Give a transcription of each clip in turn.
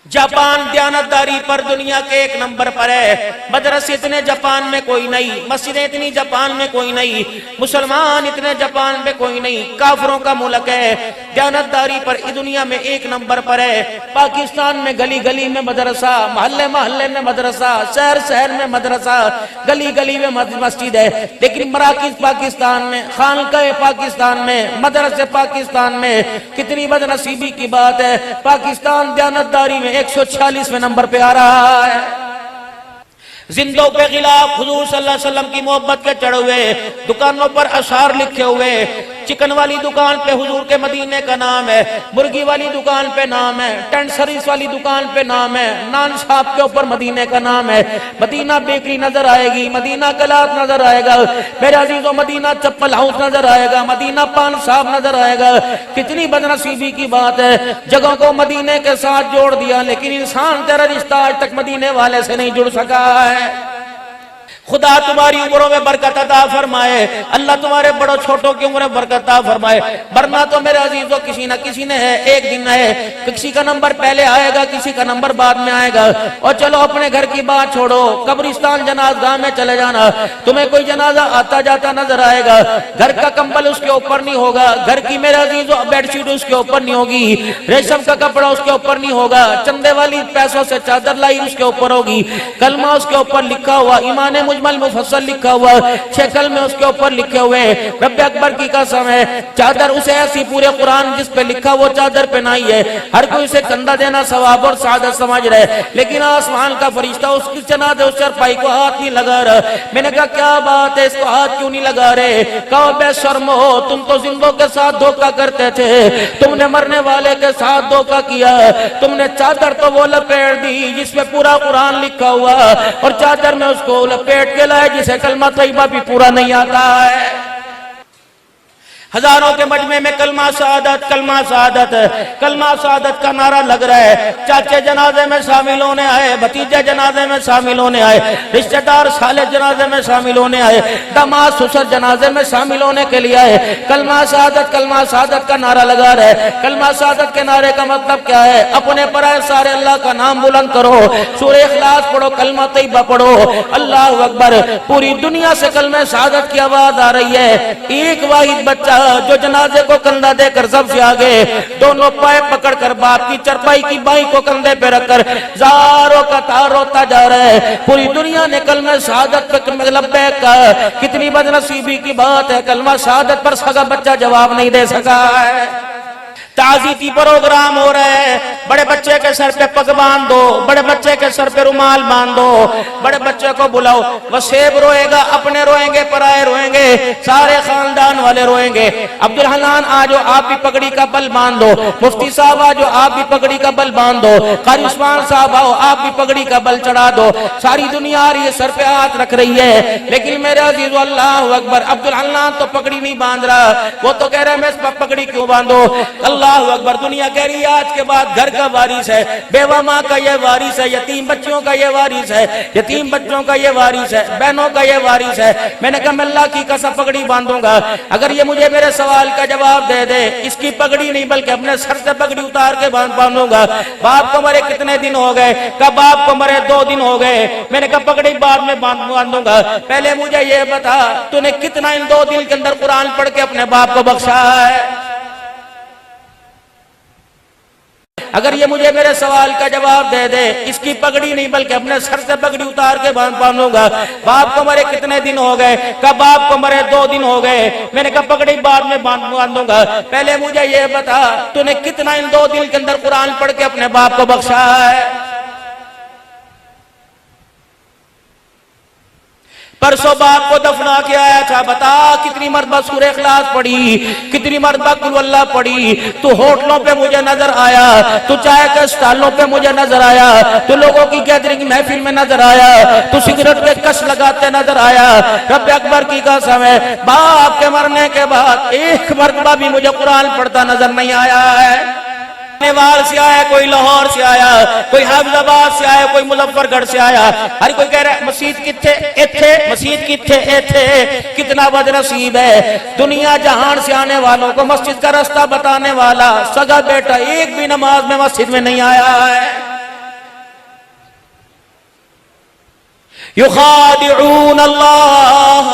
Japan दयानतदारी पर दुनिया के एक नंबर पर है। मदरसे इतने जापान में कोई नहीं, मस्जिदें इतनी जापान में कोई नहीं, मुसलमान इतने जापान में कोई नहीं, काफरों का मुल्क है। दयानतदारी पर दुनिया में एक नंबर पर है। पाकिस्तान में गली गली में मदरसा, मोहल्ले मोहल्ले में मदरसा, शहर शहर में मदरसा, गली गली में मस्जिद है। लेकिन मराकिज पाकिस्तान में, खानकाए पाकिस्तान में, मदरसे पाकिस्तान में, कितनी बदनसीबी की बात है। पाकिस्तान दयानतदारी में 146वें नंबर पे आ रहा है। जिंदों के खिलाफ हुजूर सल्लल्लाहु अलैहि वसल्लम की मोहब्बत के चढ़े हुए, दुकानों पर अशार लिखे हुए, चिकन वाली दुकान पे हुजूर के मदीने का नाम है, मुर्गी वाली दुकान पे नाम है, टेंट सर्विस वाली दुकान पे नाम है, नान शॉप के ऊपर मदीने का नाम है। मदीना बेकरी नजर आएगी, मदीना कलात नजर आएगा, मेरे अजीजों मदीना चप्पल हाउस नजर आएगा, मदीना पान साहब नजर आएगा। कितनी बदनसीबी की बात है, जगहों को मदीने के साथ जोड़ दिया, लेकिन इंसान तेरा रिश्ता आज तक मदीने वाले से नहीं जुड़ सका है। खुदा तुम्हारी उम्रों में बरकत अता फरमाए, अल्लाह तुम्हारे बड़ों छोटों की उम्र में बरकत अता फरमाए। वरना तो मेरे अजीजों किसी न किसी ने है, एक दिन है, किसी का नंबर पहले आएगा, किसी का नंबर बाद में आएगा। और चलो अपने घर की बात छोड़ो, कब्रिस्तान जनाज़गाह में चले जाना, तुम्हें कोई जनाजा आता जाता नजर आएगा, घर का कंबल उसके ऊपर नहीं होगा, घर की मेरे अजीजों बेडशीट उसके ऊपर नहीं होगी, रेशम का कपड़ा उसके ऊपर नहीं होगा, चंदे वाली पैसों से चादर लाई उसके ऊपर होगी, कलमा उसके ऊपर लिखा हुआ, ईमान मुजमल मुफस्सल लिखा हुआ, 6 कलमे उसके ऊपर लिखे हुए। रब्बे अकबर की कसम है, चादर उसे ऐसी पूरे कुरान जिस पे लिखा वो चादर पहनाई है। हर कोई उसे कंधा देना सवाब और सादत समझ रहे, लेकिन आसमान का फरिश्ता उसकी जनाज़े उस चरपाई को हाथ नहीं लगा रहा। मैंने कहा क्या बात है, इसको हाथ क्यों नहीं लगा रहे? कहो बेशर्म हो, तुम तो जिंदों के साथ धोखा करते थे, तुमने मरने वाले के साथ धोखा किया, तुमने चादर तो वो लपेट दी जिसमें पूरा कुरान लिखा हुआ, और चादर में उसको लपेट के लाए जिसे कलमा तैयबा भी पूरा नहीं आता है। हजारों के मजमे में कलमा शहादत, कलमा शहादत, कलमा शहादत का नारा लग रहा है। चाचे जनाजे में शामिल होने आए, भतीजे जनाजे में शामिल होने आए, रिश्तेदार साले जनाजे में शामिल होने आए, दामाद ससुर जनाजे में शामिल होने के लिए आए। कलमा शहादत का नारा लगा रहे। कलमा शहादत के नारे का मतलब क्या है? अपने पराए सारे अल्लाह का नाम बुलंद करो, सूरह इखलास पढ़ो, कलमा तैयबा पढ़ो, अल्लाहु अकबर। पूरी दुनिया से कलमा शहादत की आवाज आ रही है। एक वाहिद बच्चा जो जनाजे को कंधा देकर सबसे आगे दोनों पाए पकड़कर बाप की चरपाई की बाई को कंधे पे रखकर जारों का तार रोता जा रहा है। पूरी दुनिया ने कलमा शहादत पे लब्बैक कहा। कितनी बदनसीबी की बात है, कलमा शहादत पर सगा बच्चा जवाब नहीं दे सका है। ताज़ीती प्रोग्राम हो रहा है, बड़े बच्चे के सर पे पग बांध दो, बड़े बच्चे के सर पे रुमाल बांध दो, बड़े बच्चे को बुलाओ, वसेब रोएगा, अपने रोएंगे, पराए रोएंगे, सारे खानदान वाले रोएंगे। अब्दुल हन्नान आज आप भी पगड़ी का बल बांध दो, मुफ्ती साहब आज आप भी पगड़ी का बल बांध दो, कारी उस्मान साहब आओ आप भी पगड़ी का बल चढ़ा दो। सारी दुनिया आ रही है, सर पे हाथ रख रही है, लेकिन मेरे अजीज़ो अल्लाहु अकबर, अब्दुल हन्नान तो पगड़ी नहीं बांध रहा, वो तो कह रहा है मैं इस पर पगड़ी क्यों बांधो। अल्लाहु अकबर। दुनिया कह रही है आज के बाद घर का वारिस है, बेवा माँ का ये वारिस है, यतीम बच्चों का ये वारिस है, यतीम बच्चों का ये वारिस है, बहनों का ये वारिस है। मैंने कहा मैं अल्लाह की कसम पगड़ी बांधूंगा अगर ये मुझे मेरे सवाल का जवाब दे दे। इसकी पगड़ी नहीं बल्कि अपने सर से पगड़ी उतार के बांधूंगा। बाप को मरे कितने दिन हो गए? कब बाप को मरे 2 दिन हो गए। मैंने कहा पगड़ी बाद में बांधूंगा, पहले मुझे ये बता तूने कितना इन 2 दिन के अंदर कुरान पढ़ के अपने बाप को बख्शा है? अगर ये मुझे मेरे सवाल का जवाब दे दे, इसकी पगड़ी नहीं बल्कि अपने सर से पगड़ी उतार के बांधूंगा। बाप को मरे कितने दिन हो गए? कब बाप को मरे 2 दिन हो गए। मैंने कहा पगड़ी बाद में बांधूंगा, पहले मुझे ये बता तूने कितना इन 2 दिन के अंदर कुरान पढ़ के अपने बाप को बख्शा है? परसों बाप को दफना के आया था, बता कितनी मरतबा सूरह इखलास पढ़ी, कितनी मरतबा कुल अल्लाह पढ़ी। तू होटलों पे मुझे नजर आया, तू चाय के स्टॉलों पे मुझे नजर आया, तू लोगों की गैदरिंग महफिल में नजर आया, तू सिगरेट के कश लगाते नजर आया। रब्बे अकबर की कसम है, बाप के मरने के बाद एक मरतबा भी मुझे कुरान पढ़ता नजर नहीं आया है। नेवाल से आया, कोई लाहौर से आया, कोई हैदराबाद से आया, कोई मुजफ्फरगढ़ से आया, हर कोई कह रहा है मस्जिद किथे इथे, मस्जिद किथे इथे। कितना बदनसीब है, दुनिया जहान से आने वालों को मस्जिद का रास्ता बताने वाला सगा बेटा एक भी नमाज में मस्जिद में नहीं आया है। युखादिऊन अल्लाह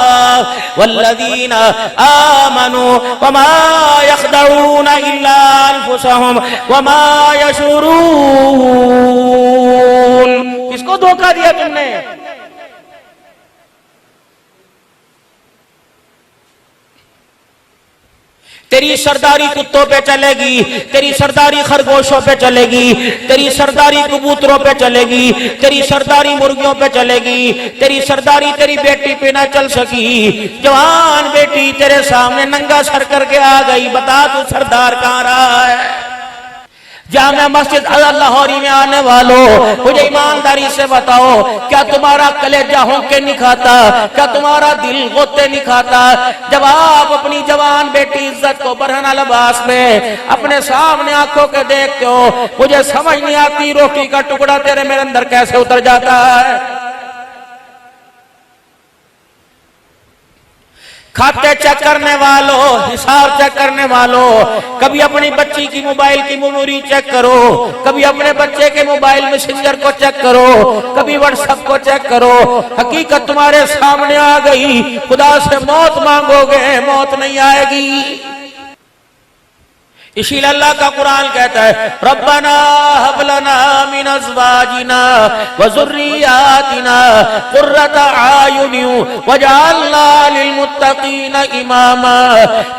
वल्लज़ीना आमनू वमा यख़दऊन इल्ला अनफुसहुम वमा यशऊरून। किसको धोखा दिया तुमने? तेरी सरदारी कुत्तों पे चलेगी, तेरी सरदारी खरगोशों पे चलेगी, तेरी सरदारी कबूतरों पे चलेगी, तेरी सरदारी मुर्गियों पे चलेगी, तेरी सरदारी तेरी बेटी पे ना चल सकी। जवान बेटी तेरे सामने नंगा सर करके आ गई, बता तू सरदार कहाँ रहा है? जामिया मस्जिद लाहौरी में आने वालों, मुझे ईमानदारी से बताओ, क्या तुम्हारा कलेजा होंके नहीं खाता? क्या तुम्हारा दिल गोते नहीं खाता? जब आप अपनी जवान बेटी इज्जत को बरहना लिबास में अपने सामने आंखों के देखते हो, मुझे समझ नहीं आती रोटी का टुकड़ा तेरे मेरे अंदर कैसे उतर जाता है। खाते चेक करने वालों, हिसाब चेक करने वालों, कभी अपनी बच्ची की मोबाइल की मेमोरी चेक करो, कभी अपने बच्चे के मोबाइल मैसेंजर को चेक करो, कभी व्हाट्सएप को चेक करो। हकीकत तुम्हारे सामने आ गई, खुदा से मौत मांगोगे मौत नहीं आएगी। इसीलिए अल्लाह का कुरान कहता है, रब्बना हब लना मिन अज़वाजिना व ज़ुर्रियातिना क़ुर्रता आयुनि वजअलना लिलमुत्तक़ीना इमामा।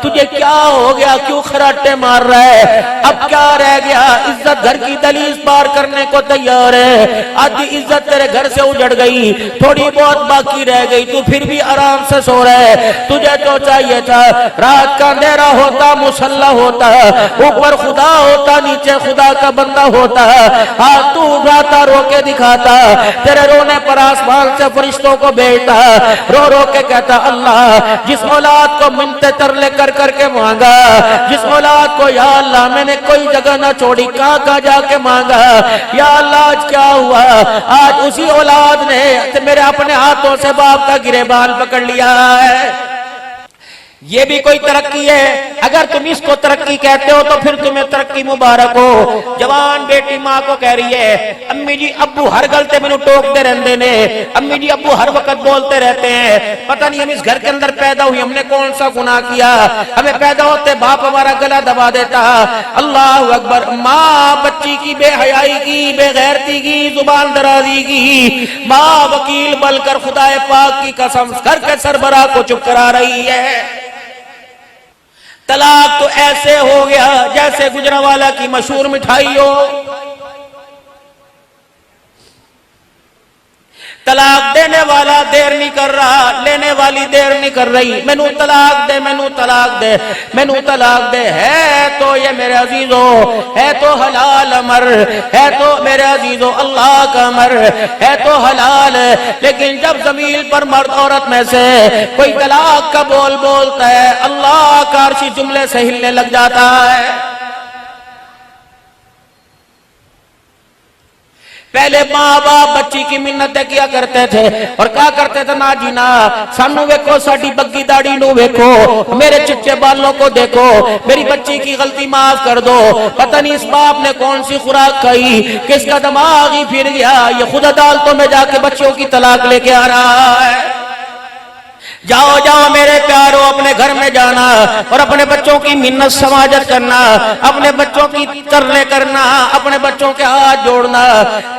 तुझे क्या हो गया, क्यों खराटे मार रहा है? अब क्या रह गया? इज्जत घर की दलीज पार करने को तैयार है, आधी इज्जत तेरे घर से उजड़ गई, थोड़ी बहुत बाकी रह गई, तू फिर भी आराम से सो रहा है। तुझे तो चाहिए था रात का अंधेरा होता, मुसल्ला होता, ऊपर खुदा होता, नीचे खुदा का बंदा होता, हाथ तू उठाता, रो के दिखाता, तेरे रोने पर आसमान से फरिश्तों को भेजता, रो रो के कहता, अल्लाह जिस औलाद को मिन्नतें तरले कर करके मांगा, जिस औलाद को या अल्लाह मैंने कोई जगह ना छोड़ी, कहाँ कहाँ जाके मांगा, या अल्लाह आज क्या हुआ? आज उसी औलाद ने मेरे अपने हाथों से बाप का गिरेबान पकड़ लिया है। ये भी कोई तरक्की है? अगर तुम इसको तरक्की कहते हो तो फिर तुम्हें तरक्की मुबारक हो। जवान बेटी माँ को कह रही है, अम्मी जी अब्बू हर गलते मैनू टोकते रहते ने, अम्मी जी अब्बू हर वक्त बोलते रहते हैं, पता नहीं हम इस घर के अंदर पैदा हुई, हमने कौन सा गुनाह किया, हमें पैदा होते बाप हमारा गला दबा देता। अल्लाह अकबर। माँ बच्ची की बेहयाई की, बेगैरती की, जुबान दराजी की, माँ वकील बनकर खुदाए पाक की कसम घर के सरबराह को चुप करा रही है। तलाक तो ऐसे हो गया जैसे गुजरांवाला की मशहूर मिठाई हो। तलाक देने वाला देर नहीं कर रहा, लेने वाली देर नहीं कर रही। मैनू तलाक दे, मैनू तलाक दे, मैनू तलाक दे। है तो ये मेरे अजीजो, है तो हलाल अमर, है तो मेरे अजीजो अल्लाह का अमर, है तो हलाल। लेकिन जब जमीन पर मर्द औरत में से कोई तलाक का बोल बोलता है, अल्लाह का अर्शी जुमले से हिलने लग जाता है। पहले माँ बाप बच्ची की मिन्नतें किया करते थे और क्या करते थे, ना जी ना, सानू वेखो, साडी बग्गी दाढ़ी नू वेखो, मेरे चिट्टे बालों को देखो, मेरी बच्ची की गलती माफ कर दो। पता नहीं इस बाप ने कौन सी खुराक खाई, किसका दिमाग ही फिर गया, ये खुद अदालतों में जाके बच्चियों की तलाक लेके आ रहा है। जाओ जाओ मेरे प्यारो, अपने घर में जाना और अपने बच्चों की मिन्नत समाजत करना, अपने बच्चों की तरले करना, अपने बच्चों के हाथ जोड़ना।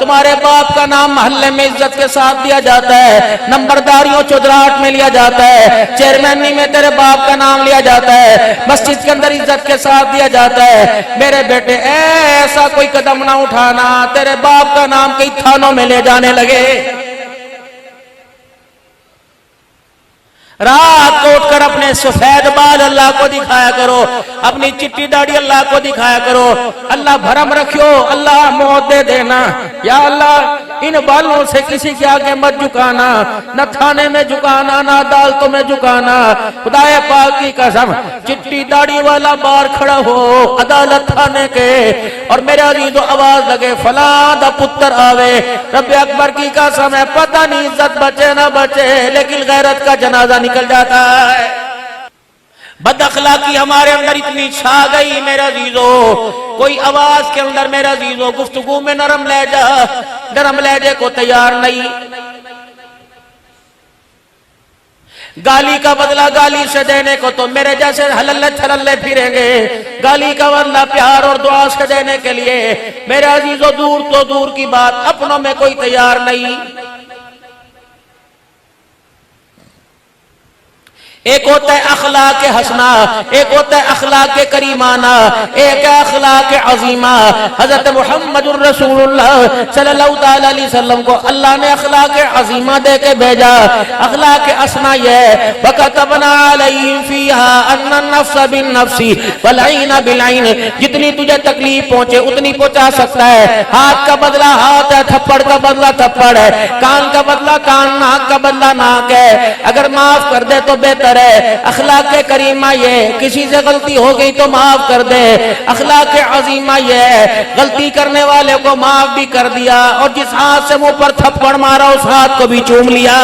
तुम्हारे बाप का नाम मोहल्ले में इज्जत के साथ दिया जाता है, नंबरदारियों चौधराहट में लिया जाता है, चेयरमैनी में तेरे बाप का नाम लिया जाता है, मस्जिद के अंदर इज्जत के साथ दिया जाता है। मेरे बेटे ऐसा कोई कदम ना उठाना तेरे बाप का नाम कई थानों में ले जाने लगे। रात को उठकर अपने सफेद बाल अल्लाह को दिखाया करो, अपनी चिट्टी दाढ़ी अल्लाह को दिखाया करो। अल्लाह भरम रखियो, अल्लाह मौत दे देना, या अल्लाह इन बालों से किसी के आगे मत झुकाना, न थाने में झुकाना, न अदालतों में झुकाना। खुदाए पाक की कसम, चिट्टी दाढ़ी वाला बाहर खड़ा हो अदालत थाने के और मेरे अजीजों आवाज लगे, फला दा पुत्र आवे, रब अकबर की कसम है, पता नहीं इज्जत बचे ना बचे, लेकिन गैरत का जनाजा निकल जाता है। बदअखलाकी हमारे अंदर इतनी छा गई मेरे अजीजों, कोई आवाज के अंदर मेरे अजीजों गुफ्तगू में नरम लहजे को तैयार नहीं। गाली का बदला गाली से देने को तो मेरे जैसे हलल्ले थलल्ले फिरेंगे, गाली का बदला प्यार और दुआ से देने के लिए मेरे अजीजों दूर तो दूर की बात अपनों में कोई तैयार नहीं। एक होता है अखलाक हसना, एक होता है अखलाक करीमाना, एक है अखलाक अजीमा। हजरत मुहम्मदुर रसूलुल्लाह सल्लल्लाहु ताला अलैहि वसल्लम को अल्लाह ने अखलाक अजीमा दे के भेजा। अखलाक हसना ये वकतबना अलैहिम फीहा अन्ना नफ्स बिन नफ्सी वल ऐन बिल ऐन, जितनी तुझे तकलीफ पहुंचे उतनी पहुंचा सकता है। हाथ का बदला हाथ है, थप्पड़ का बदला थप्पड़ है, कान का बदला कान, नाक का बदला नाक है। अगर माफ कर दे तो बेहतर है। अखलाक करीमा ये किसी से गलती हो गई तो माफ कर दे। अखलाक अजीमा ये गलती करने वाले को माफ भी कर दिया और जिस हाथ से मुंह पर थप्पड़ मारा उस हाथ को भी चूम लिया।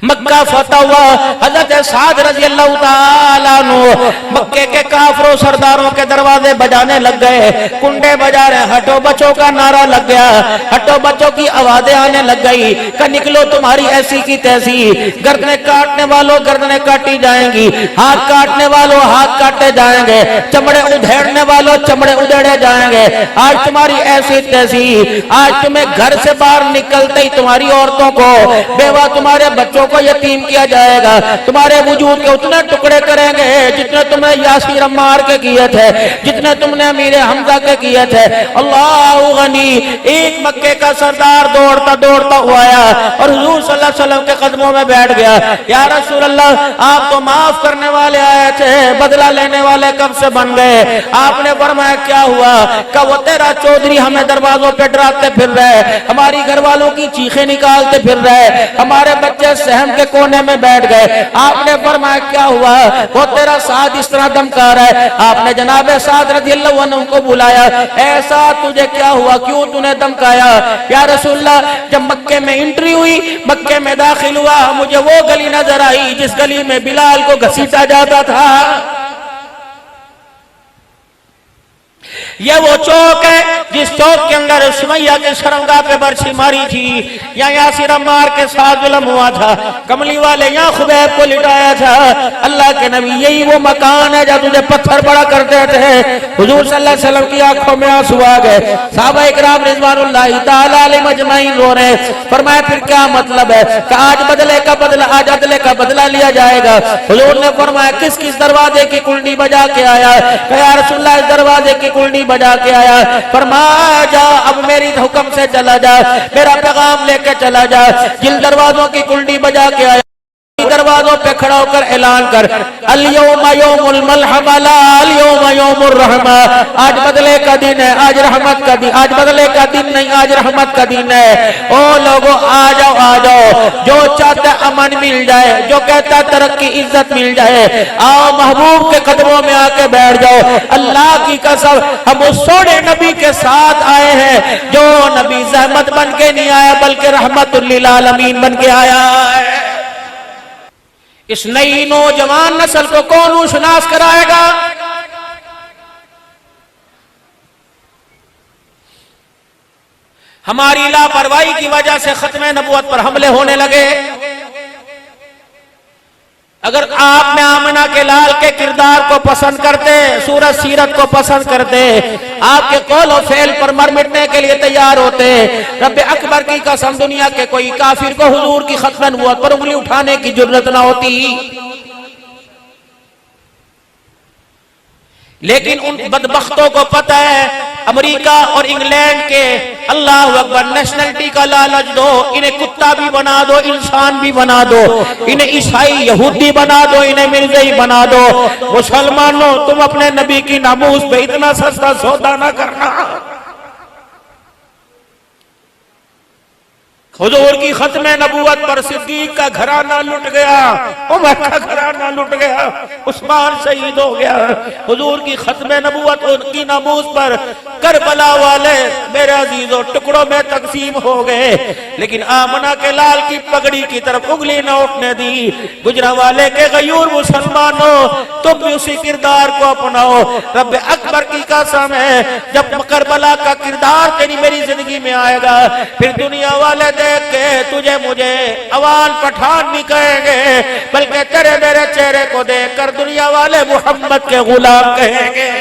मक्का फतह हुआ, हजरत साद रजी अल्लाह ताला अन्हु मक्के के काफरों सरदारों के दरवाजे बजाने लग गए, कुंडे बजा रहे, हटो बच्चों का नारा लग गया, हटो बच्चों की आवाजें आने लग गई कि निकलो तुम्हारी ऐसी की तैसी, गर्दने काटने वालों गर्दनें काटी जाएंगी, हाथ काटने वालों हाथ काटे जाएंगे, चमड़े उधेड़ने वालों चमड़े उधेड़े जाएंगे। आज तुम्हारी ऐसी तैसी, आज तुम्हें घर से बाहर निकलते ही तुम्हारी औरतों को, बेवा तुम्हारे बच्चों को यतीम किया जाएगा, तुम्हारे वजूद के उतने टुकड़े करेंगे जितने तुमने यासीर अम्मार के किए थे, जितने तुमने अमीर हमजा के किए थे। अल्लाह गनी। एक मक्के का सरदार दौड़ता दौड़ता हुआ आया और हुजूर सल्लल्लाहु अलैहि वसल्लम के कदमों में बैठ गया। या रसूल अल्लाह, आप तो माफ करने वाले आए थे, बदला लेने वाले कब से बन गए? आपने फरमाया क्या हुआ? कब वो तेरा चौधरी हमें दरवाजों पे डराते फिर रहे, हमारी घर वालों की चीखें निकालते फिर रहे, हमारे बच्चे सहम के कोने में बैठ गए। आपने फरमाया क्या हुआ? वो तेरा साथ इस तरह धमका रहा है। आपने जनाब साद रज़ियल्लाहु अन्हु को बुलाया, ऐसा तुझे क्या हुआ, क्यों तूने धमकाया? या रसूलल्लाह, जब मक्के में एंट्री हुई, मक्के में दाखिल हुआ, मुझे वो गली नजर आई जिस गली में बिलाल को घसीटा जाता था। ये वो चौक है जिस चौक के अंदर सुमैया के शर्मगाह पे बरछी मारी थी, या यासिर अम्मार के साथ जुल्म हुआ था, कमली वाले यहाँ खुबैब को लिटाया था। अल्लाह के नबी, यही वो मकान है जहाँ तुझे पत्थर बड़ा करते थे। हुजूर सल्लल्लाहु अलैहि वसल्लम की आंखों में आंसू आ गए। सहाबा इकराम रिज़वानुल्लाहि ताला अलैहिम अजमईन रो रहे। फरमाया फिर क्या मतलब है कि आज बदले का बदला, आज अदले का बदला लिया जाएगा। हुजूर ने फरमाया किस किस दरवाजे की कुंडी बजा के आया? या रसूलल्लाह, इस दरवाजे की कुंडी बजा के आया। फरमाया जा, अब मेरी हुक्म से चला जा, मेरा पैगाम लेके चला जा। जिन दरवाजों की कुंडी बजा के आया, दरवाजों पे खड़ा होकर ऐलान कर, अल-यौमा यौमुल मलहमा ला अल-यौमा यौमुर रहमा, आज बदले का दिन है, आज रहमत का दिन, आज बदले का दिन नहीं, आज रहमत का दिन है। ओ लोगों, आ जाओ आ जाओ, जो चाहता अमन मिल जाए, जो कहता तरक्की इज्जत मिल जाए, आओ महबूब के कदमों में आके बैठ जाओ। अल्लाह की कसम, हम उस सोने नबी के साथ आए हैं जो नबी ज़हमत बन के नहीं आया बल्कि रहमतुल लिल आलमीन बन के आया है। इस नई नौजवान नस्ल को कौन हुशनास कराएगा? हमारी लापरवाही की वजह से खत्मे नबुवत पर हमले होने लगे। अगर आप में आमना के लाल के किरदार को पसंद करते, सूरत सीरत को पसंद करते, आपके कौल और फेल पर मर मिटने के लिए तैयार होते, रब्बे अकबर की कसम दुनिया के कोई काफिर को हुजूर की खत्म नबुवत पर उंगली उठाने की जुर्रत ना होती। लेकिन उन बदबख्तों को पता है अमेरिका और इंग्लैंड के, अल्लाह अकबर, नेशनलिटी का लालच दो, इन्हें कुत्ता भी बना दो, इंसान भी बना दो, इन्हें ईसाई यहूदी बना दो, इन्हें मिर्ज़ाई बना दो। मुसलमानों, तुम अपने नबी की नामूस पे इतना सस्ता सौदा ना करना। हुजूर की खत्म नबूवत पर सिद्दीक का घराना लुट गया, उमर का घराना लुट गया, उस्मान शहीद हो गया। हुजूर की खत्म नबूवत उनकी नमूज पर करबला वाले मेरे अजीजों टुकड़ों में तकसीम हो गए, लेकिन आमना के लाल की पगड़ी की तरफ उंगली न उठने दी। गुजरांवाले के गयूर मुसलमानों, तुम भी उसी किरदार को अपनाओ। रब अकबर की कसम है, जब करबला का किरदार तेरी मेरी जिंदगी में आएगा, फिर दुनिया वाले देख के तुझे मुझे अवान पठान नहीं कहेंगे, बल्कि तेरे मेरे चेहरे को देखकर दुनिया वाले मोहम्मद के गुलाम कहेंगे।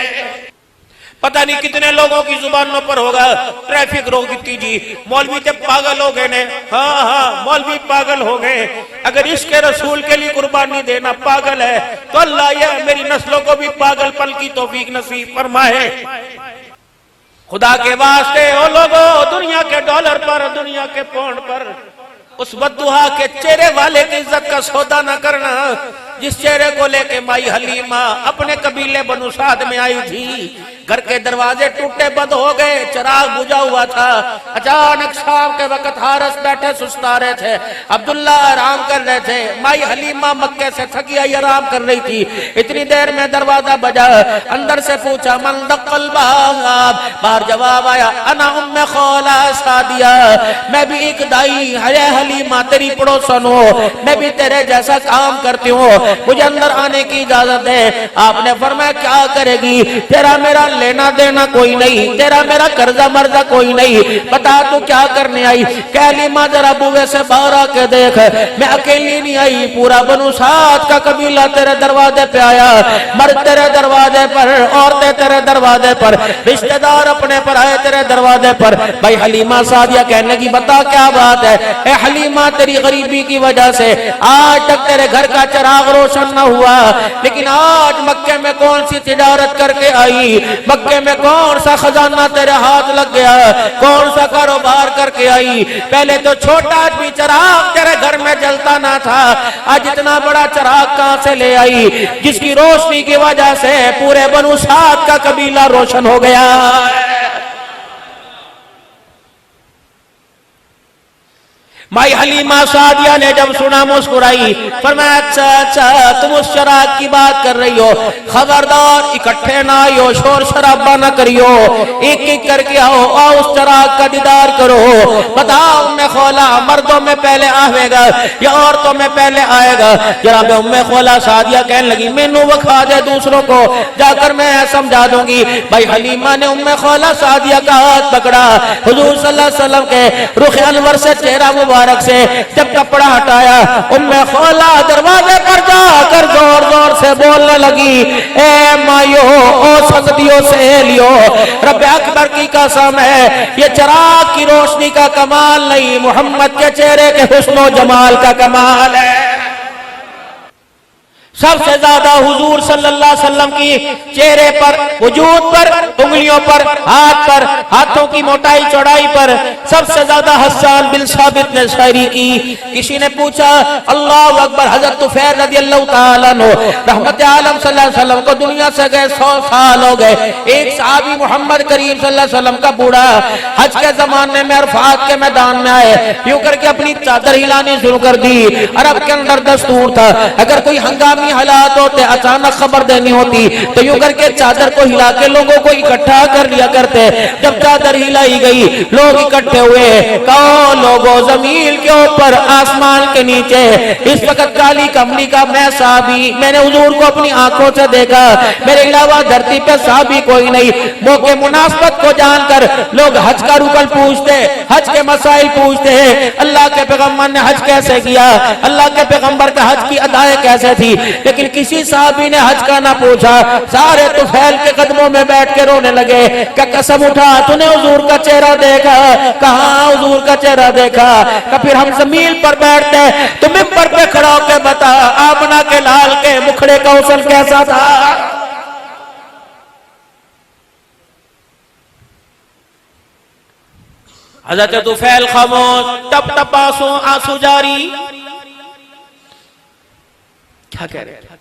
पता नहीं कितने लोगों की जुबानों पर होगा ट्रैफिक रोक दी जी, मौलवी तो पागल हो गए ने। हाँ हाँ, मौलवी पागल हो गए। अगर इसके रसूल के लिए कुर्बानी देना पागल है तो अल्लाह ये मेरी नस्लों को भी पागलपन की तौफीक नसीब फरमाए। खुदा के वास्ते ओ लोगों, दुनिया के डॉलर पर, दुनिया के पाउंड पर उस बद्दुआ के चेहरे वाले की इज्जत का सौदा न करना जिस चेहरे को लेके माई हलीमा अपने कबीले बनु साद में आई थी। घर के दरवाजे टूटे बंद हो गए, चिराग बुझा हुआ था। अचानक शाम के वक्त हारस बैठे सुस्ता रहे थे, अब्दुल्ला आराम कर रहे थे, माई हलीमा मक्के से थकी आई आराम कर रही थी। इतनी देर में दरवाजा बजा, अंदर से पूछा मन दक्कल बाब, बाहर जवाब आया अना उम्मे खौला सादिया, मैं भी एक दाई है हलीमा तेरी पड़ोसन हो, मैं भी तेरे जैसा काम करती हूँ, मुझे अंदर आने की इजाजत है। आपने फरमाया क्या करेगी, तेरा मेरा लेना देना कोई नहीं, तेरा मेरा कर्जा मर्जा कोई नहीं, बता तू क्या करने आई। कहलीमा जरा बुए से बाहर आके देख, मैं अकेली नहीं आई, पूरा बनु साद का कबीला तेरे दरवाजे पे आया, मर्द तेरे दरवाजे पर, औरतें तेरे दरवाजे पर, रिश्तेदार अपने पर आए तेरे दरवाजे पर। भाई हलीमा सादिया कहने लगी बता क्या बात है। ए हलीमा तेरी गरीबी की वजह से आज तक तेरे घर का चिराग रोशन न हुआ, लेकिन आज मक्के में कौन सी तिजारत करके आई, मक्के में कौन सा खजाना तेरे हाथ लग गया, कौन सा कारोबार करके आई। पहले तो छोटा भी चिराग तेरे घर में जलता ना था, आज इतना बड़ा चिराग कहां से ले आई, जिसकी रोशनी की वजह से पूरे बनु साद का कबीला रोशन हो गया। माई हलीमा सादिया ने जब सुना मुस्कुराई, फरमाया अच्छा अच्छा तुम उस चिराग की बात कर रही हो, खबरदार इकट्ठे ना आइयो, शोर शराबा ना करियो, एक एक करके आओ, आओ उस चिराग का दीदार करो। बताओ उम्मे खौला मर्दों में पहले आवेगा या औरतों में पहले आएगा। जनाब उम्मे खौला सादिया कहने लगी मेनू वखा दे दूसरों को, जाकर मैं समझा दूंगी। भाई हलीमा ने उम्मे खौला सादिया का हाथ पकड़ा, हुजूर सल्लल्लाहु अलैहि वसल्लम के रुख अनवर से चेहरा मुबारक से जब कपड़ा हटाया, उम्मे खौला दरवाजे पर जाकर जोर जोर से बोलने लगी ए मायो ओ सजदियों सहेलियो, रब अकबर की कसम है ये चिराग की रोशनी का कमाल नहीं, मोहम्मद के चेहरे के हुस्नो जमाल का कमाल है। सबसे ज्यादा हुजूर सल्लल्लाहु अलैहि वसल्लम की चेहरे पर, वजूद पर, उंगलियों पर, हाथ पर, हाथों की मोटाई चौड़ाई पर सबसे ज्यादा हस्सान बिन साबित ने शायरी की। किसी ने पूछा अल्लाह अकबर, हजरत तुफैल रज़ियल्लाहु ताला अन्हु रहमत आलम सल्लल्लाहु अलैहि वसल्लम को दुनिया से गए 100 साल हो गए। एक सहाबी मोहम्मद करीम सल्लल्लाहु अलैहि वसल्लम का बूढ़ा हज के जमाने में अरफात के मैदान में आए, यूं करके अपनी चादर हिलानी शुरू कर दी। अरब के अंदर दस्तूर था, अगर कोई हंगामी हालात होते, अचानक खबर देनी होती तो यूं करके चादर को हिला के लोगों को इकट्ठा कर लिया करते। जब चादर हिलाई गई, लोग इकट्ठे हुए, कहो लोगों जमीन के ऊपर आसमान के नीचे इस वक्त काली कमली का मैं साहबी, मैंने हुजूर को अपनी आंखों से देखा, मेरे अलावा धरती पे साहबी कोई नहीं। मौके मुनासबत को जानकर लोग हज का रुकन पूछते, हज के मसाइल पूछते हैं, अल्लाह के पैगम्बर ने हज कैसे किया, अल्लाह के पैगम्बर का हज की अदाएं कैसे थी, लेकिन किसी साहबी ने हज का ना पूछा। सारे तुफैल के कदमों में बैठ के रोने लगे, क्या कसम उठा तूने हुजूर का चेहरा देखा, कहाँ हुजूर का चेहरा देखा। फिर हम जमीन पर बैठते तो मिंबर पे खड़ा होकर बता आमना के लाल के मुखड़े का हुस्न कैसा था। हजरत तुफैल खामोश, टप टप आंसू जारी। क्या कह रहे,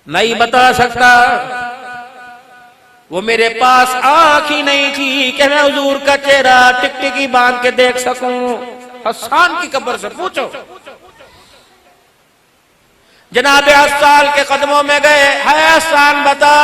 नहीं बता सकता, वो मेरे पास आंख ही नहीं थी कि मैं हुजूर का चेहरा टिकटिकी बांध के देख सकूं। हसन की कब्र से पूछो। जनाबे हसन के कदमों में गए, है हसन बता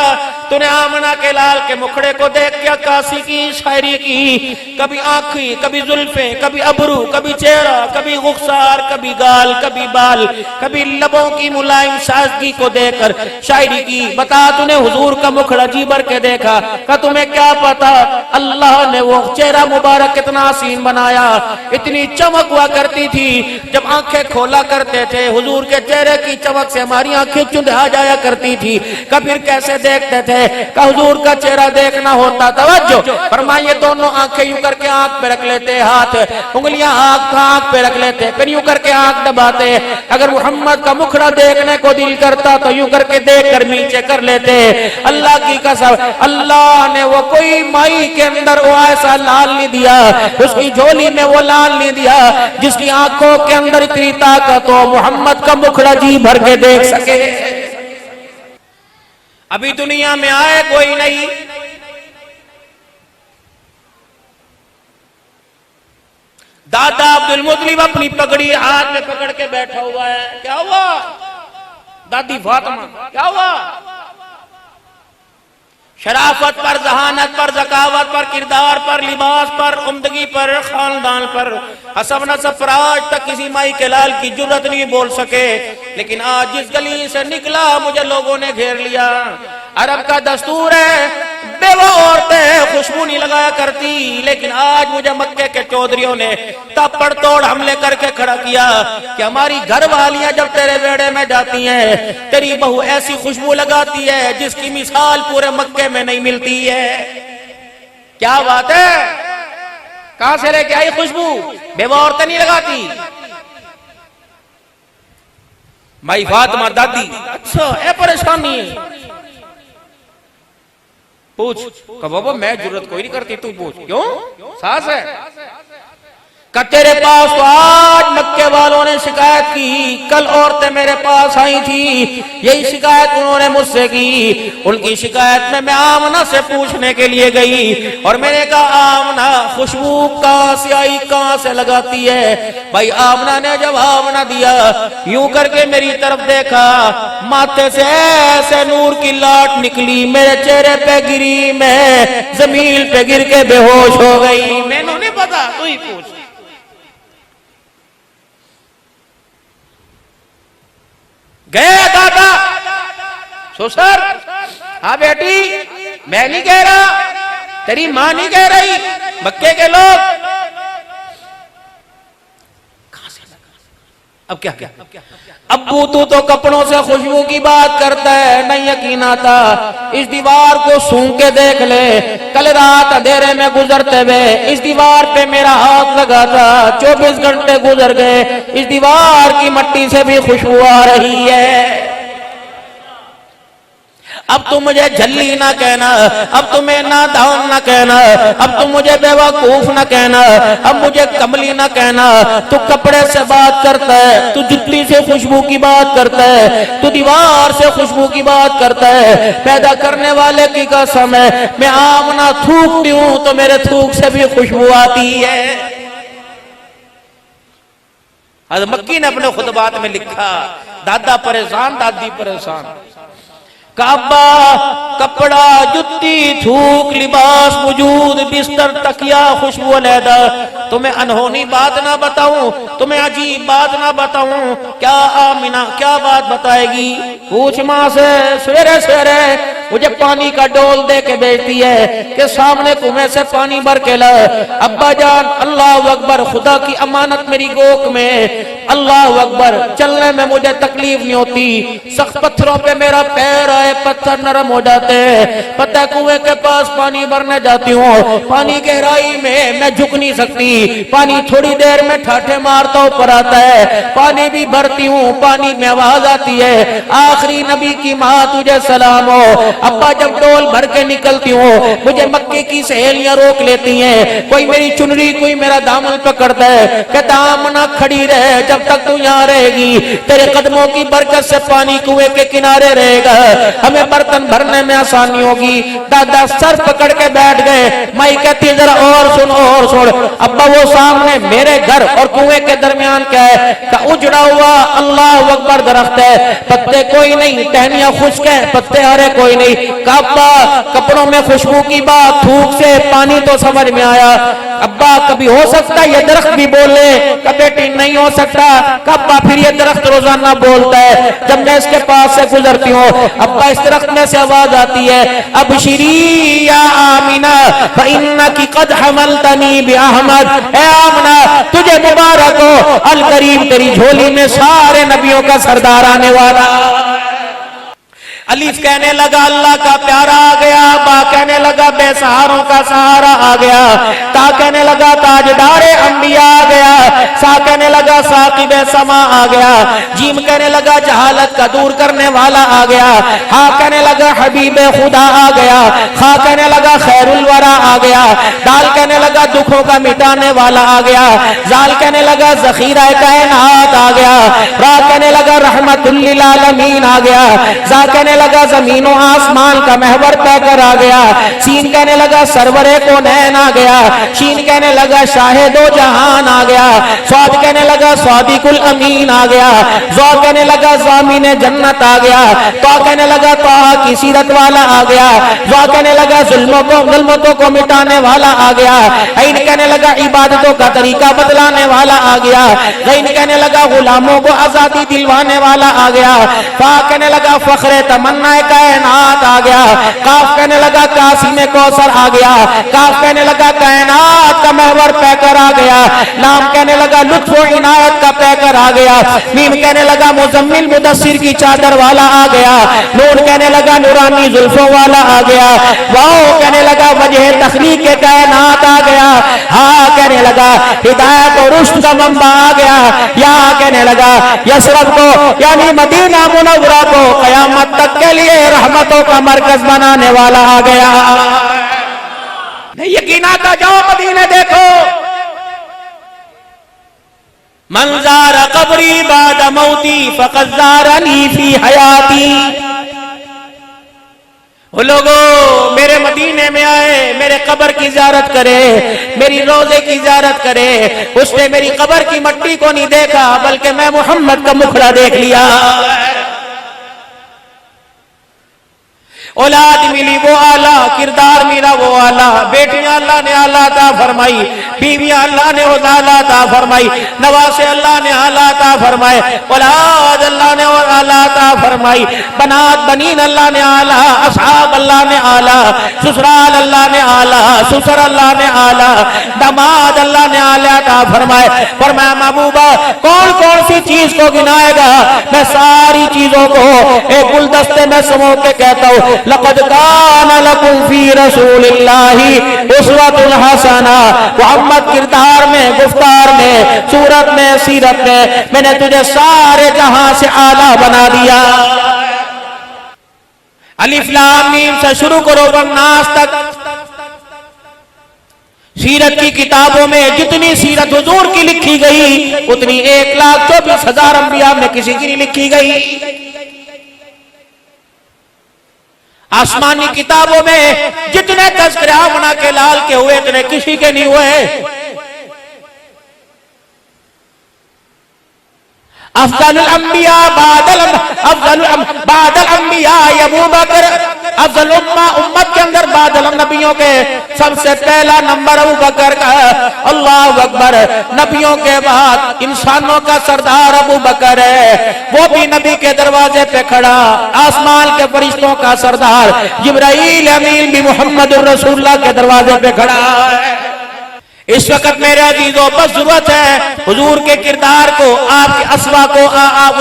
तूने आमना के लाल के मुखड़े को देख के अक्कासी की, शायरी की, कभी आंखें, कभी जुल्फें, कभी अबरू, कभी चेहरा, कभी गुफ्सार, कभी गाल, कभी बाल, कभी लबों की मुलायम साजगी को देखकर शायरी की। बता तूने हुजूर का मुखड़ा जी भर के देखा, का तुम्हें क्या पता अल्लाह ने वो चेहरा मुबारक कितना हसीन बनाया, इतनी चमक हुआ करती थी जब आंखें खोला करते थे हुजूर के चेहरे की चमक से हमारी आंखें चुंधा जाया करती थी। कभी कैसे देखते थे का हुजूर का चेहरा देखना होता, तवज्जो फरमाइए, दोनों आंखें यूं करके आंख पे रख लेते, हाथ उंगलियां आंख पे रख लेते, फिर यूं करके आंख दबाते। अगर मोहम्मद का मुखड़ा देखने को दिल करता तो यूं करके देख कर नीचे कर लेते। अल्लाह की कसम, अल्लाह ने वो कोई माई के अंदर वो ऐसा लाल नहीं दिया, उसकी झोली में वो लाल नहीं दिया जिसकी आंखों के अंदर इतनी ताकत हो मोहम्मद का मुखड़ा जी भर के देख सके। अभी दुनिया में आए कोई नहीं, दादा अब्दुल मुत्तलिब अपनी पगड़ी हाथ में पकड़ के बैठा हुआ है। क्या हुआ? दादी फातिमा, क्या हुआ? शराफत पर, जहानत पर, ज़कावत पर, किरदार पर, लिबास पर, उम्दगी पर, खानदान पर, हसब नसब पर आज तक किसी माई के लाल की जुर्रत नहीं बोल सके। लेकिन आज जिस गली से निकला मुझे लोगों ने घेर लिया। अरब का दस्तूर है बेवा औरतें खुशबू नहीं लगाया करती, लेकिन आज मुझे मक्के के चौधरियों ने तपड़ तोड़ हमले करके खड़ा किया कि हमारी घर वालियां जब तेरे बेड़े में जाती हैं तेरी बहू ऐसी खुशबू लगाती है जिसकी मिसाल पूरे मक्के में नहीं मिलती है। क्या बात है? कहां से लेके आई खुशबू? बेवा औरतें नहीं लगाती। माई फातिमा दादी, अच्छा है परेशानी है, पूछ। बाबा मैं जरूरत कोई नहीं करती, तू पूछ। क्यों? सास है का तेरे पास तो आज मक्के वालों ने शिकायत की, कल औरतें मेरे पास आई थी, यही शिकायत उन्होंने मुझसे की। उनकी शिकायत में मैं आमना से पूछने के लिए गई और मैंने कहा आमना खुशबू कहां से आई, कहां से लगाती है? भाई आमना ने जवाब ना दिया, यूं करके मेरी तरफ देखा, माथे से ऐसे नूर की लाट निकली, मेरे चेहरे पे गिरी, मैं जमीन पे गिर के बेहोश हो गई। मैंने नहीं पता, तू ही पूछ। गए दादा ससुर, हाँ बेटी मैं नहीं कह रहा, तेरी मां नहीं कह रही, मक्के के लोग। अब क्या क्या अब्बू तू तो कपड़ों से खुशबू की बात करता है, नहीं यकीन आता। इस दीवार को सूंघ के देख ले, कल रात अंधेरे में गुजरते हुए इस दीवार पे मेरा हाथ लगा था, 24 घंटे गुजर गए, इस दीवार की मिट्टी से भी खुशबू आ रही है। अब तुम मुझे झल्ली ना कहना, अब तुम्हें नादान ना कहना, अब तुम मुझे बेवकूफ ना कहना, अब मुझे कमली ना कहना। तू कपड़े से बात करता है, तू जुत्ती से खुशबू की बात करता है, तू दीवार से खुशबू की बात करता है। पैदा करने वाले की कसम है, मैं आमना थूकती हूं तो मेरे थूक से भी खुशबू आती है। मक्की ने अपने खुतबात में लिखा, दादा परेशान, दादी परेशान। काबा कपड़ा जुत्ती थूक लिबास मौजूद, बिस्तर तकिया खुशबू अलहदा। तुम्हें अनहोनी बात ना बताऊं, तुम्हें अजीब बात ना बताऊं, क्या आमिना क्या बात बताएगी? पूछ मां से। सवेरे सवेरे मुझे पानी का डोल दे के भेजती है कि सामने कुएं से पानी भर के ला। अब्बा जान अल्लाह अकबर, खुदा की अमानत मेरी गोक में, अल्लाह अकबर। चलने में मुझे तकलीफ नहीं होती, सख्त पत्थरों पे मेरा पैर आए पत्थर नरम हो जाते हैं। पता कुएं के पास पानी भरने जाती हूँ, पानी गहराई में मैं झुक नहीं सकती, पानी थोड़ी देर में ठाठे मारता ऊपर आता है, पानी भी भरती हूँ, पानी में आवाज आती है, आखिरी नबी की माँ तुझे सलाम हो, अब्बा जब डोल भर के निकलती हूँ मुझे मक्के की सहेलियां रोक लेती हैं, कोई मेरी चुनरी कोई मेरा दामन पकड़ता है, कहता आमना खड़ी रहे जब तक तू यहाँ रहेगी, तेरे कदमों की बरकत से पानी कुएं के किनारे रहेगा, हमें बर्तन भरने में आसानी होगी। दादा सर पकड़ के बैठ गए। माई कहती है जरा और सुन और सुन। अब्बा वो सामने मेरे घर और कुएं के दरमियान क्या है? का उजड़ा हुआ अल्लाह अकबर दरख्त है, पत्ते कोई नहीं, टहनियां खुश्क है, पत्ते हरे कोई नहीं। अब्बा कपड़ों में खुशबू की बात, थूक से पानी तो समझ में आया। अब्बा कभी हो सकता है ये दरख्त भी बोले? का बेटी नहीं हो सकता। अब्बा फिर ये दरख्त रोजाना बोलता है। जब मैं इसके पास से गुजरती हूँ अब्बा इस दरख्त में से आवाज आती है, अब शिरी या आमिना फइन्नकी कद हमलतनी बिअहमद, ए आमिना तुझे मुबारक हो, अल करीम तेरी झोली में सारे नबियों का सरदार आने वाला। अलीफ कहने लगा अल्लाह का प्यारा आ गया, बा कहने लगा बेसहारों का सहारा आ गया, ता कहने लगा ताजदारे अंबिया आ गया, सा कहने लगा साकिबे समा आ गया, जीम कहने लगा जहालत का दूर करने वाला आ गया, हा कहने लगा हबीबे खुदा आ गया, खा कहने लगा खैरुल वरा आ गया, दाल कहने लगा दुखों का मिटाने वाला आ गया, जाल कहने लगा जखीरा कायनात आ गया, रा कहने लगा रहमतुल लिल आलमीन आ गया, जा कहने लगा जमीनों आसमान का महवर पैकर आ गया, सीन कहने लगा सरवरे को नैन आ गया, शीन कहने लगा शाहिदो जहान आ गया, स्वाद कहने लगा स्वादिकुल अमीन आ गया, ज़ौ कहने लगा ज़ामीने जन्नत आ गया, तो कहने लगा ताहा की सीरत वाला आ गया, ज़ौ कहने लगा जुल्मतों को मिटाने वाला आ गया, ऐन कहने लगा इबादतों का तरीका बदलाने वाला आ गया, गैन कहने लगा गुलामों को आजादी दिलवाने वाला आ गया, फा कहने लगा फखरे तमन्ना कायनात आ गया, काफ कहने लगा कासिम कौसर आ गया, काफ कहने लगा कायनात का महवर पैकर आ गया, लाम कहने लगा लुत्फ इनायत का पैकर आ गया, मीम कहने लगा मुजम्मिल मुदस्सिर की चादर वाला आ गया, नून कहने लगा नूरानी जुल्फों वाला आ गया, वाओ कहने लगा वजह तखलीक के कायनात आ गया, हा कहने लगा हिदायत और रुश्द का मंबा आ गया, या कहने लगा यसरब को यानी मदीना मुनव्वरा को कयामत तक के लिए रहमतों का मरकज बनाने वाला आ गया। नहीं यकीन आता जाओ मदीने देखो। मंजार कब्री बाद मौती फक़द ज़ारनी फी हयाती। वो लोगों मेरे मदीने में आए, मेरे कब्र की ज़ियारत करे, मेरी रोजे की ज़ियारत करे, उसने मेरी कब्र की मट्टी को नहीं देखा बल्कि मैं मोहम्मद का मुखड़ा देख लिया। औलाद मिली वो आला, किरदार मिला वो आला, बेटियां अल्लाह ने आला अता फरमाई, बीवियां अल्लाह ने आला अता फरमाई, नवासे अल्लाह ने आला अता फरमाए, औलाद अल्लाह ने आला अता फरमाई, बनात बनीन अल्लाह ने आला, असहाब अल्लाह ने आला, ससुराल अल्लाह ने आला, ससुर अल्लाह ने आला, दामाद अल्लाह ने आला अता फरमाए। फरमाया महबूबा कौन कौन सी चीज को गिनाएगा? मैं सारी चीजों को एक गुलदस्ते में समो के कहता हूँ, लक़द काना लकुम फी रसूलिल्लाहि उस्वतुन हसना। मोहम्मद किरदार में, गुफ्तार में, सूरत में, सीरत में मैंने तुझे सारे जहां से आला बना दिया। अलिफ लाम मीम से शुरू करो वन्नास तक। सीरत की किताबों में जितनी सीरत हुजूर की लिखी गई उतनी 1,24,000 अंबिया में किसी की नहीं लिखी गई। आसमानी किताबों में जितने तज़किरे आमना के लाल के हुए इतने किसी के नहीं हुए। अफ़ज़लुल अंबिया बादल अंबिया अबू बकर, अफ़ज़ल उम्मत के अंदर बादल नबियों के सबसे पहला नंबर अबू बकर का। अल्लाह अकबर। नबियों के बाद इंसानों का सरदार अबू बकर है, वो भी नबी के दरवाजे पे खड़ा। आसमान के फरिश्तों का सरदार जिब्राईल अमीन भी मोहम्मद रसूलुल्लाह के दरवाजे पे खड़ा है। इस वक्त मेरे अजीजों बस जरूरत है हुजूर के किरदार को, आपके असवा को,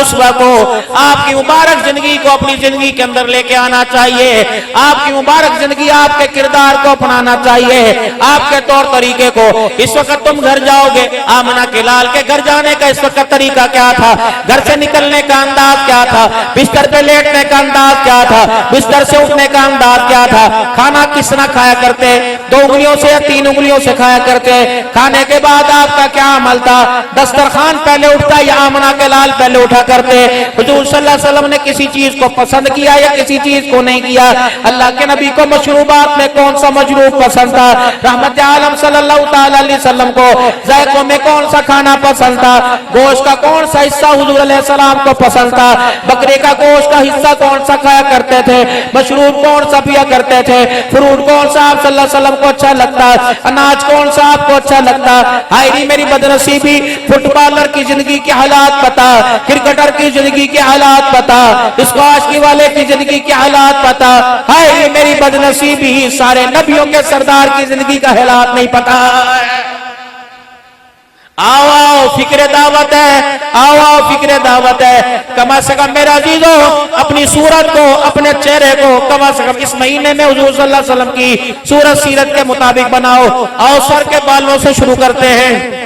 उसवा को, आपकी मुबारक जिंदगी को अपनी जिंदगी के अंदर लेके आना चाहिए। आपकी मुबारक जिंदगी आपके किरदार को अपनाना चाहिए, आपके तौर तरीके को। इस वक्त तुम घर जाओगे, आमना के लाल के घर जाने का इस वक्त तरीका क्या था, घर से निकलने का अंदाज क्या था, बिस्तर पे लेटने का अंदाज क्या था, बिस्तर से उठने का अंदाज क्या था, खाना किस तरह खाया करते, 2 उंगलियों से या 3 उंगलियों से खाया करते, खाने के बाद आपका क्या अमल था, दस्तरखान पहले उठता या आमना के लाल पहले उठा करते, हुजूर सल्लल्लाहु अलैहि वसल्लम ने किसी चीज को पसंद किया या किसी चीज को नहीं किया, अल्लाह के नबी को मशरूबात में कौन सा मशरूब पसंद था, रहमत आलम सल्लल्लाहु ताला अलैहि वसल्लम को जायकों में कौन सा खाना पसंद था, गोश्त का कौन सा हिस्सा हुजूर अलैहि सलाम को पसंद था, बकरे का गोश्त का हिस्सा कौन सा खाया करते थे, मशरूब कौन सा पिया करते थे, फ्रूट कौन सा आप सल्लल्लाहु अलैहि वसल्लम को अच्छा लगता, अनाज कौन सा आपको अच्छा लगता। हायरी मेरी बदनसीबी, फुटबॉलर की जिंदगी के हालात पता, क्रिकेटर की जिंदगी के हालात पता, स्क्वाश की वाले की जिंदगी के हालात पता। हायरी मेरी बदनसीबी, सारे नबियों के सरदार की जिंदगी का हालात नहीं पता। आओ आओ फिक्र दावत है, आओ आओ फिक्र दावत है। कम से कम मेरा अजीजों अपनी सूरत को, अपने चेहरे को कम से कम इस महीने में हुजूर सल्लल्लाहु अलैहि वसल्लम की सूरत सीरत के मुताबिक बनाओ। आओ सर के बालों से शुरू करते हैं।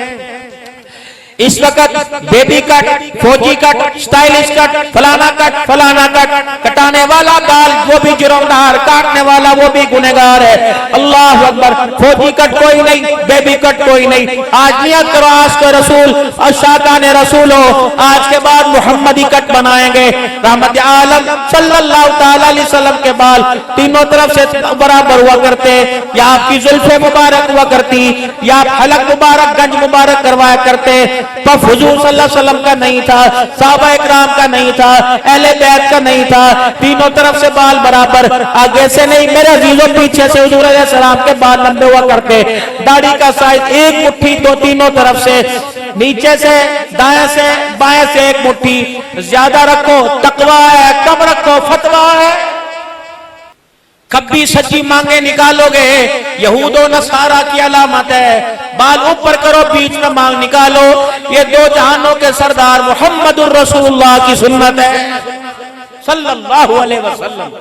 इस वक्त बेबी कट, फौजी कट, स्टाइलिश कट, फलाना कट, कटाने वाला बाल वो भी जुर्मदार, काटने वाला वो भी गुनहगार है। अल्लाह अकबर। फौजी कट कोई नहीं, बेबी कट कोई नहीं। आज नियत करो आज के रसूल और शाकान रसूल हो, आज के बाद मुहम्मदी कट बनाएंगे। रहमत आलम सल्लल्लाहु ताला अलैहि वसल्लम के बाल तीनों तरफ से बराबर हुआ करते, या आपकी जुल्फे मुबारक हुआ करती, या आप हलक मुबारक, गंज मुबारक करवाया करते। पफ हुजूर सल्लल्लाहु अलैहि वसल्लम का नहीं था, सहाबा इकराम का नहीं था, अहले बैत का नहीं था। तीनों तरफ से बाल बराबर, आगे से नहीं मेरे अजीजों, पीछे से हुजूर अलैहि सलाम के बाल लंबे हुआ करते। दाढ़ी का साइज एक मुट्ठी, दो तीनों तरफ से, नीचे से, दाएं से, बाएं से एक मुट्ठी। ज्यादा रखो तकवा है, कम रखो फतवा है। कभी सच्ची मांगे निकालोगे यहूदो नसारा की अलामत है। बाल ऊपर करो, बीच में मांग निकालो, ये 2 जहानों के सरदार मुहम्मदुर रसूलुल्लाह की सुन्नत है सल्लल्लाहु अलैहि वसल्लम।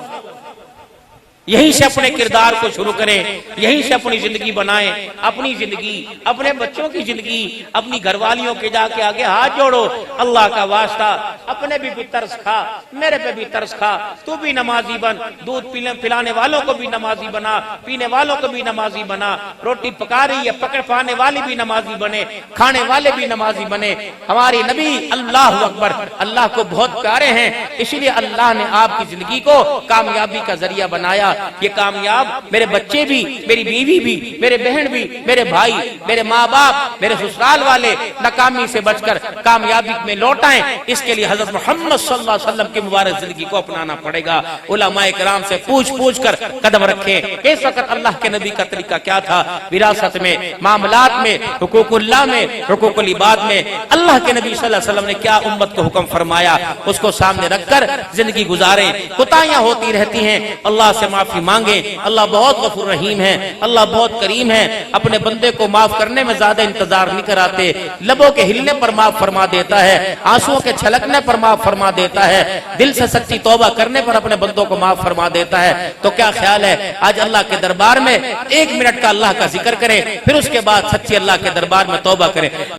यहीं से अपने किरदार को शुरू करें, यहीं से अपनी जिंदगी बनाएं। अपनी जिंदगी, अपने बच्चों की जिंदगी, अपनी घरवालियों के जाके आगे हाथ जोड़ो। अल्लाह का वास्ता अपने भी तरस खा, मेरे पे भी तरस खा, तू भी नमाजी बन। दूध पिलाने वालों को भी नमाजी बना, पीने वालों को भी नमाजी बना। रोटी पका रही है, पकड़ पाने वाली भी नमाजी बने, खाने वाले भी नमाजी बने। हमारे नबी अल्लाह अकबर, अल्लाह को बहुत प्यारे हैं, इसीलिए अल्लाह ने आपकी जिंदगी को कामयाबी का जरिया बनाया। ये कामयाब मेरे बच्चे भी, मेरी बीवी भी, मेरे बहन भी, मेरे भाई, मेरे माँ बाप, मेरे ससुराल वाले नाकामी से बचकर कामयाबी में लौटाएं। इसके लिए हजरत मोहम्मद सल्लल्लाहु अलैहि वसल्लम की मुबारक जिंदगी को अपनाना पड़ेगा। उलमाए किराम से पूछ कर कदम रखें। इस वक्त अल्लाह के नबी का तरीका क्या था, विरासत में, मामलात में, हुकूकुल्लाह में, हुकूकुल इबाद में अल्लाह के नबी सल्लल्लाहु अलैहि वसल्लम ने क्या उम्मत को हुक्म फरमाया, उसको सामने रखकर जिंदगी गुजारें। कुताहियां होती रहती हैं, अल्लाह से माफी मांगे। अल्लाह बहुत गफूर रहीम है, अल्लाह बहुत करीम है। अपने बंदे को माफ करने में ज्यादा इंतजार नहीं कराते। लबों के हिलने पर माफ फरमा देता है, आंसुओं के छलकने पर माफ फरमा देता है, दिल से सच्ची तौबा करने पर अपने बंदों को माफ फरमा देता है। तो क्या ख्याल है आज अल्लाह के दरबार में 1 मिनट का अल्लाह का जिक्र करें, फिर उसके बाद सच्ची अल्लाह के दरबार में तौबा करें।